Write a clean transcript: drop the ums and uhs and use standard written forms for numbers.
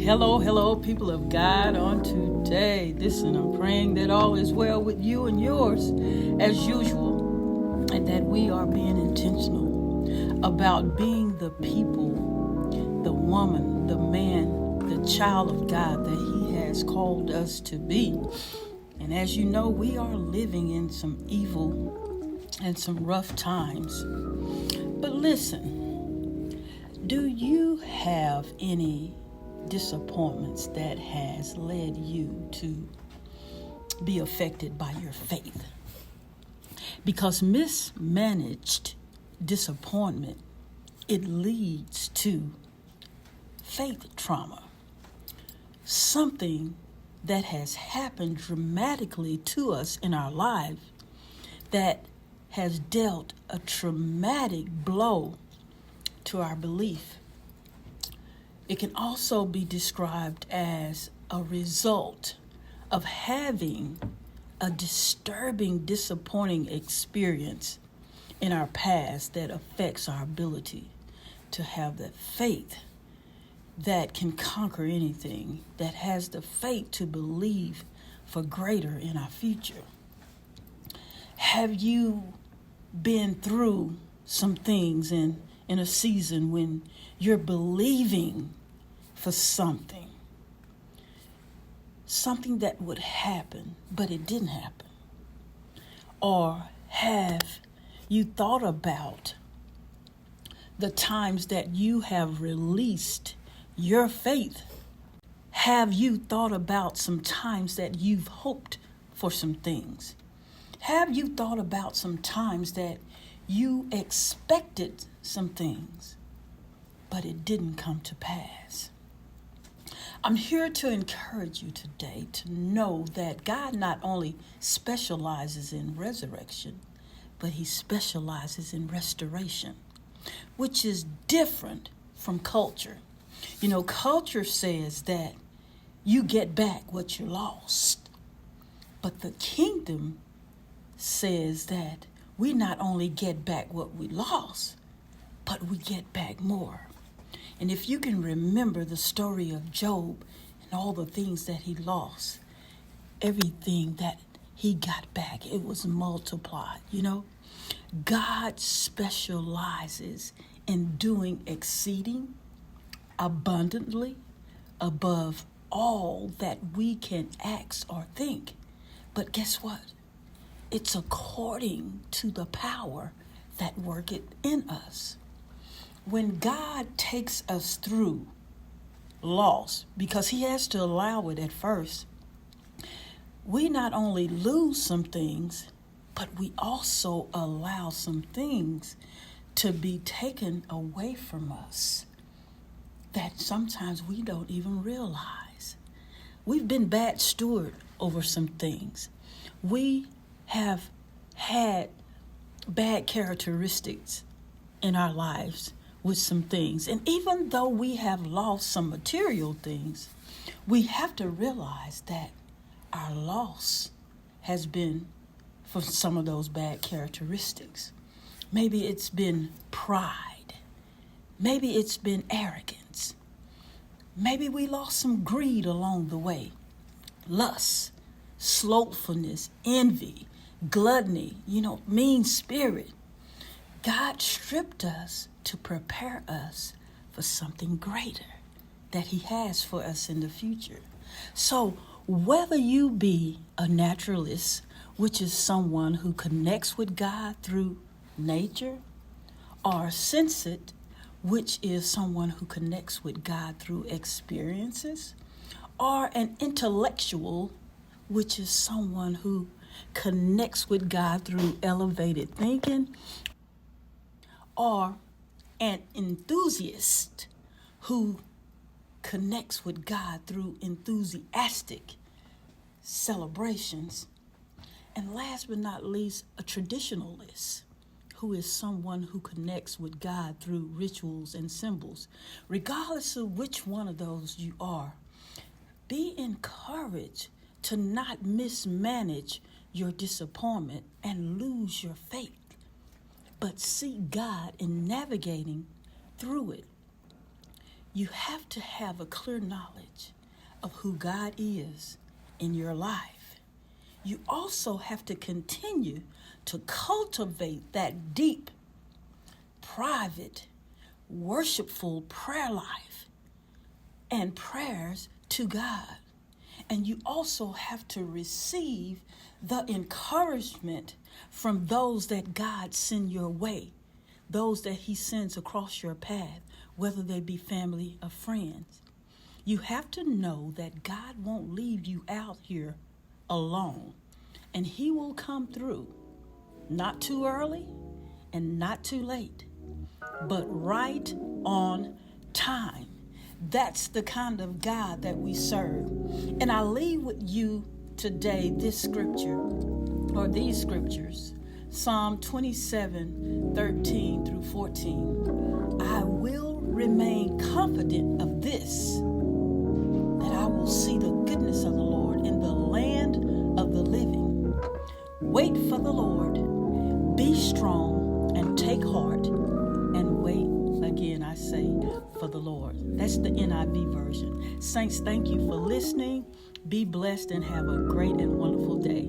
Hello, people of God on today. Listen, I'm praying that all is well with you and yours as usual, and that we are being intentional about being the people, the woman, the man, the child of God that He has called us to be. And as you know, we are living in some evil and some rough times. But listen, do you have any disappointments that has led you to be affected by your faith? Because mismanaged disappointment, it leads to faith trauma. Something that has happened dramatically to us in our life that has dealt a traumatic blow to our belief. It can also be described as a result of having a disturbing, disappointing experience in our past that affects our ability to have that faith that can conquer anything, that has the faith to believe for greater in our future. Have you been through some things in a season when you're believing for something that would happen, but it didn't happen? Or have you thought about the times that you have released your faith? Have you thought about some times that you've hoped for some things? Have you thought about some times that you expected some things, but it didn't come to pass? I'm here to encourage you today to know that God not only specializes in resurrection, but He specializes in restoration, which is different from culture. You know, culture says that you get back what you lost, but the kingdom says that we not only get back what we lost, but we get back more. And if you can remember the story of Job and all the things that he lost, everything that he got back, it was multiplied. You know, God specializes in doing exceeding abundantly above all that we can ask or think. But guess what? It's according to the power that worketh in us. When God takes us through loss, because He has to allow it at first, we not only lose some things, but we also allow some things to be taken away from us that sometimes we don't even realize. We've been bad steward over some things. We have had bad characteristics in our lives with some things. And even though we have lost some material things, we have to realize that our loss has been for some of those bad characteristics. Maybe it's been pride. Maybe it's been arrogance. Maybe we lost some greed along the way. Lust, slothfulness, envy, gluttony, mean spirit. God stripped us to prepare us for something greater that He has for us in the future. So whether you be a naturalist, which is someone who connects with God through nature, or sensate, which is someone who connects with God through experiences, or an intellectual, which is someone who connects with God through elevated thinking, or an enthusiast who connects with God through enthusiastic celebrations. And last but not least, a traditionalist, who is someone who connects with God through rituals and symbols. Regardless of which one of those you are, be encouraged to not mismanage your disappointment and lose your faith, but see God in navigating through it. You have to have a clear knowledge of who God is in your life. You also have to continue to cultivate that deep, private, worshipful prayer life and prayers to God. And you also have to receive the encouragement from those that God send your way, those that he sends across your path, whether they be family or friends. You have to know that God won't leave you out here alone, and he will come through, not too early and not too late, but right on time. That's the kind of God that we serve. And I leave with you today this scripture, or these scriptures, Psalm 27:13 through 14. I will remain confident of this, that I will see the goodness of the Lord in the land of the living. Wait for the Lord, be strong and take heart, and wait, again I say, for the Lord. That's the NIV version. Saints, thank you for listening. Be blessed and have a great and wonderful day.